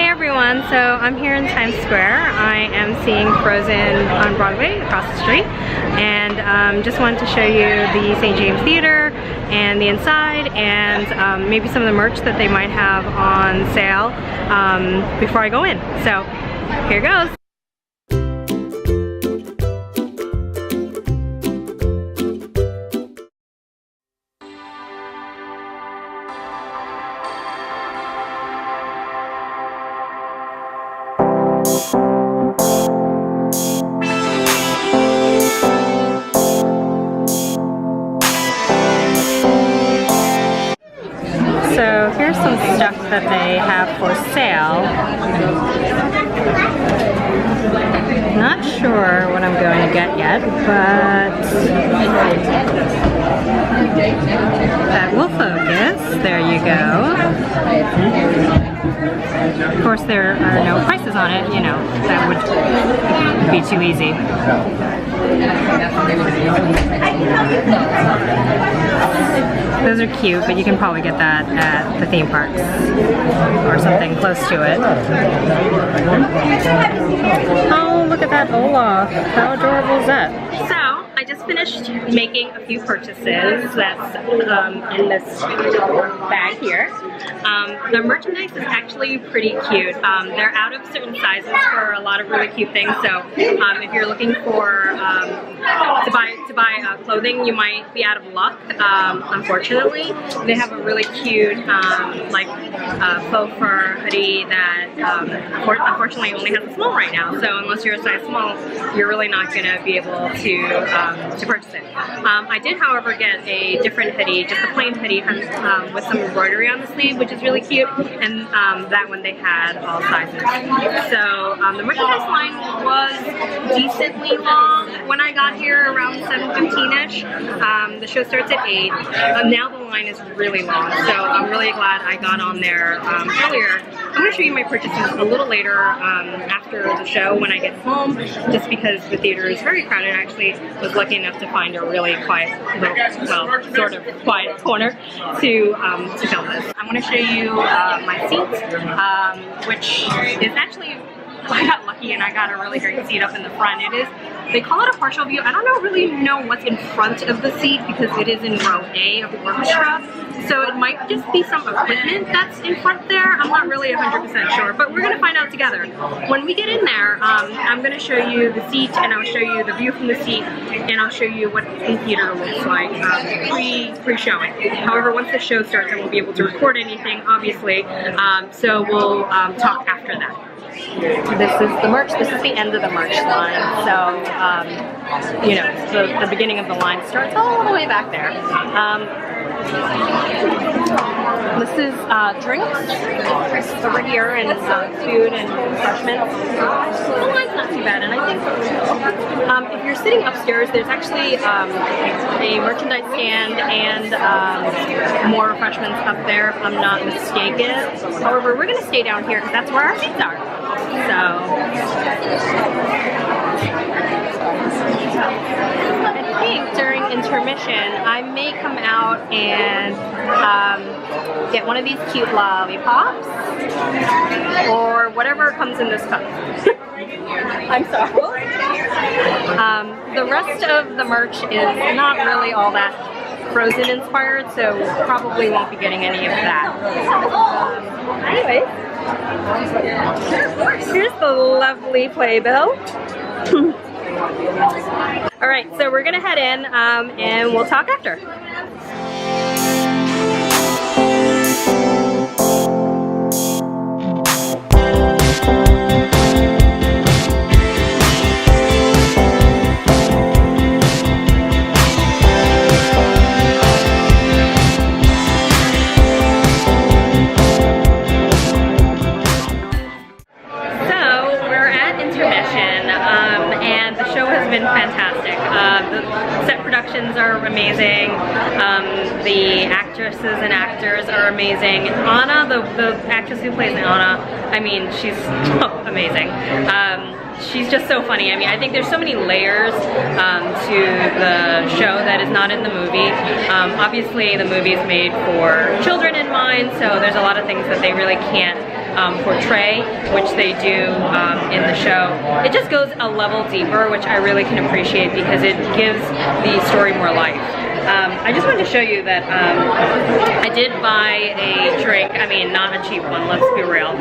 Hey everyone, so I'm here in Times Square. I am seeing Frozen on Broadway across the street, and just wanted to show you the St. James Theater and the inside, and maybe some of the merch that they might have on sale before I go in. So here goes. So here's some stuff that they have for sale. Not sure what I'm going to get yet, but that will focus. There you go. Of course, there are no prices on it, you know, that would be too easy. Those are cute, but you can probably get that at the theme parks or something close to it. Oh, look at that Olaf. How adorable is that? So, I just finished making a few purchases that's in this bag here. The merchandise is actually pretty cute. They're out of certain sizes for a lot of really cute things, so if you're looking for to buy clothing, you might be out of luck. Unfortunately, they have a really cute faux fur hoodie that unfortunately only has a small right now. So unless you're a size small, you're really not going to be able to purchase it. I did, however, get a different hoodie, just a plain hoodie with some embroidery on the sleeve, which is really cute, and that one they had all sizes. So the merchandise line was decently long when I got here, around 7:15ish. The show starts at 8. Now the line is really long, so I'm really glad I got on there earlier. I'm going to show you my purchases a little later after the show when I get home, just because the theater is very crowded. I actually was lucky enough to find a really quiet little, well, sort of quiet corner to film this. I'm going to show you my seat, which is actually, I got lucky and I got a really great seat up in the front. It is, they call it a partial view. I don't really know what's in front of the seat because it is in row A of the orchestra. So it might just be some equipment that's in front there. I'm not really 100% sure, but we're going to find out together. When we get in there, I'm going to show you the seat, and I'll show you the view from the seat, and I'll show you what the theater looks like pre-showing. However, once the show starts, I won't be able to record anything, obviously, so we'll talk after that. This is the merch. This is the end of the merch line. So, you know, the beginning of the line starts all the way back there. This is drinks over here, and food and refreshments. The line's not too bad, and I think if you're sitting upstairs, there's actually a merchandise stand and more refreshments up there, if I'm not mistaken. However, we're going to stay down here because that's where our seats are. So, I think during intermission, I may come out and get one of these cute lollipops or whatever comes in this cup. I'm sorry. The rest of the merch is not really all that Frozen inspired, so probably won't be getting any of that. Anyways, here's the lovely playbill. Alright, so we're gonna head in and we'll talk after. Fantastic. The set productions are amazing. The actresses and actors are amazing. Anna, the actress who plays Anna, I mean, she's amazing. She's just so funny. I mean, I think there's so many layers to the show that is not in the movie. Obviously, the movie is made for children in mind, so there's a lot of things that they really can't portray, which they do in the show, it just goes a level deeper, which I really can appreciate because it gives the story more life. I just wanted to show you that I did buy a drink, I mean not a cheap one, let's be real,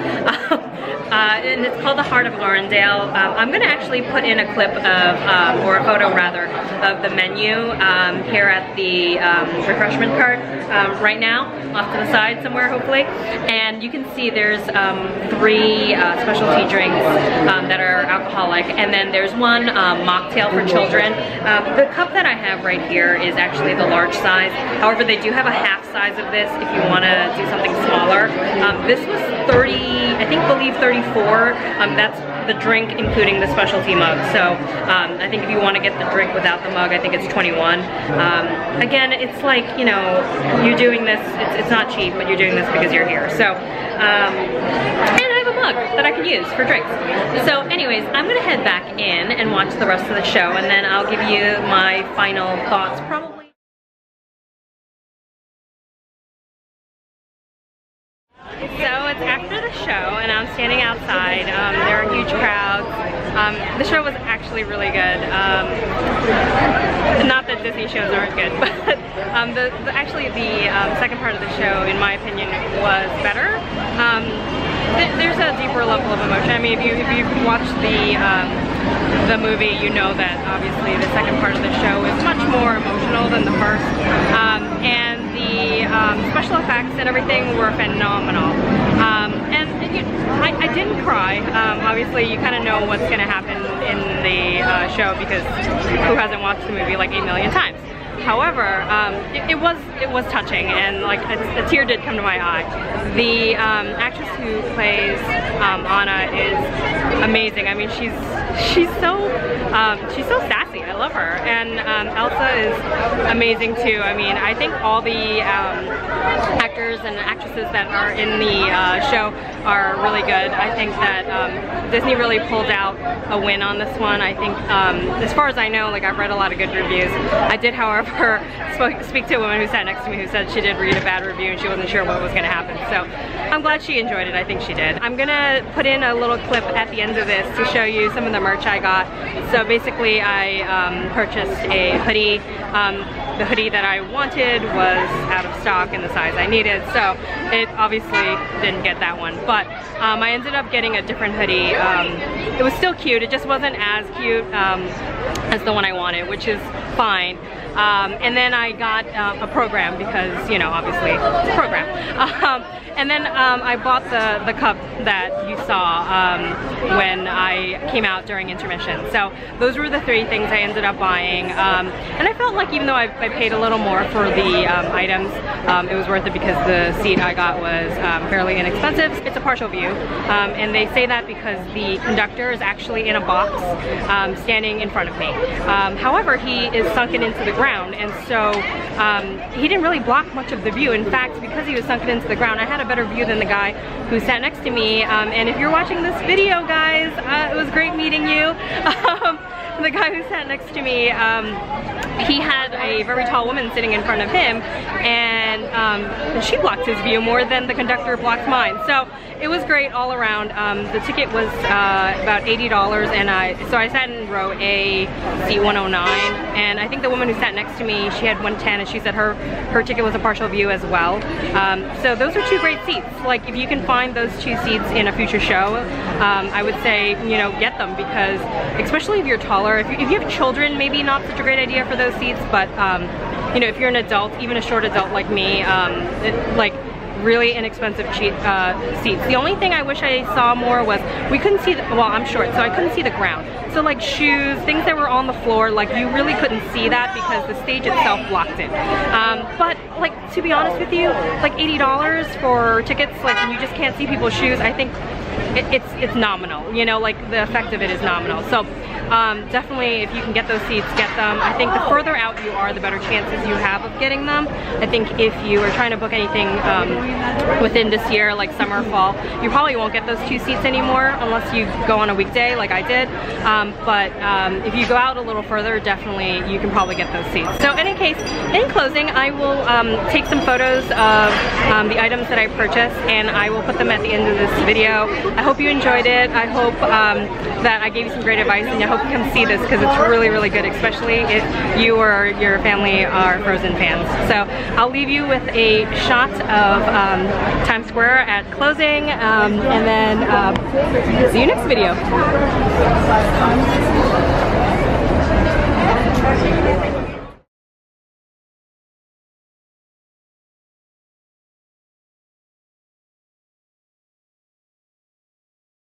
and it's called the Heart of Laurendale. I'm going to actually put in a clip of, or a photo rather, of the menu here at the refreshment cart right now, off to the side somewhere hopefully, and you can see there's 3 specialty drinks that are alcoholic, and then there's one mocktail for children. The cup that I have right here is actually the large size. However, they do have a half size of this if you want to do something smaller. This was 30, I believe 34. That's the drink including the specialty mug. So I think if you want to get the drink without the mug, I think it's 21. Again, it's like, you know, you're doing this, it's not cheap, but you're doing this because you're here. So, and I have a mug that I can use for drinks. So anyways, I'm gonna head back in and watch the rest of the show, and then I'll give you my final thoughts probably. So it's after the show and I'm standing outside. There are huge crowds. The show was actually really good. Not that Disney shows aren't good, but actually the second part of the show, in my opinion, was better. There's a deeper level of emotion. I mean, if you've watched the movie, you know that obviously the second part of the show is much more emotional than the first. And the special effects and everything were phenomenal. I didn't cry. Obviously, you kind of know what's going to happen in the show because who hasn't watched the movie like 8 million times? However, it was touching, and like a tear did come to my eye. The actress who plays Anna is amazing. I mean, she's so sassy. I love her, and Elsa is amazing too. I mean, I think all the actors and actresses that are in the show are really good. I think that Disney really pulled out a win on this one. I think, as far as I know, like I've read a lot of good reviews. I did, however, speak to a woman who sat next to me who said she did read a bad review and she wasn't sure what was going to happen. So I'm glad she enjoyed it. I think she did. I'm gonna put in a little clip at the end of this to show you some of the merch I got. So basically, I purchased a hoodie. The hoodie that I wanted was out of stock in the size I needed, so it obviously didn't get that one. But I ended up getting a different hoodie. It was still cute. It just wasn't as cute as the one I wanted, which is fine. And then I got a program because, you know, obviously it's a program. And then I bought the cup that you saw when I came out during intermission. So those were the 3 things I ended up buying. And I felt like even though I paid a little more for the items, it was worth it because the seat I got was fairly inexpensive. It's a partial view, and they say that because the conductor is actually in a box standing in front of me. However, he is sunken into the ground, and so he didn't really block much of the view. In fact, because he was sunken into the ground, I had a better view than the guy who sat next to me. And if you're watching this video, guys, it was great meeting you. The guy who sat next to me, he had a very tall woman sitting in front of him, and she blocked his view more than the conductor blocked mine. So it was great all around. The ticket was about $80, and so I sat in row A, seat 109, and I think the woman who sat next to me, she had 110, and she said her ticket was a partial view as well. So those are 2 great seats. Like, if you can find those 2 seats in a future show, I would say, you know, get them, because especially if you're taller, if you have children, maybe not such a great idea for those seats, but you know, if you're an adult, even a short adult like me, like really inexpensive cheap seats. The only thing I wish I saw more was we couldn't see well, I'm short, so I couldn't see the ground. So like shoes, things that were on the floor, like you really couldn't see that because the stage itself blocked it. But like, to be honest with you, like $80 for tickets, like, and you just can't see people's shoes, I think it's nominal, you know, like the effect of it is nominal. So definitely if you can get those seats, get them. I think the further out you are, the better chances you have of getting them. I think if you are trying to book anything within this year, like summer, fall, you probably won't get those 2 seats anymore unless you go on a weekday like I did. But if you go out a little further, definitely you can probably get those seats. So in any case, in closing, I will take some photos of the items that I purchased, and I will put them at the end of this video. I hope you enjoyed it. I hope that I gave you some great advice, and I hope you come see this because it's really, really good, especially if you or your family are Frozen fans. So I'll leave you with a shot of Times Square at closing, and then see you next video.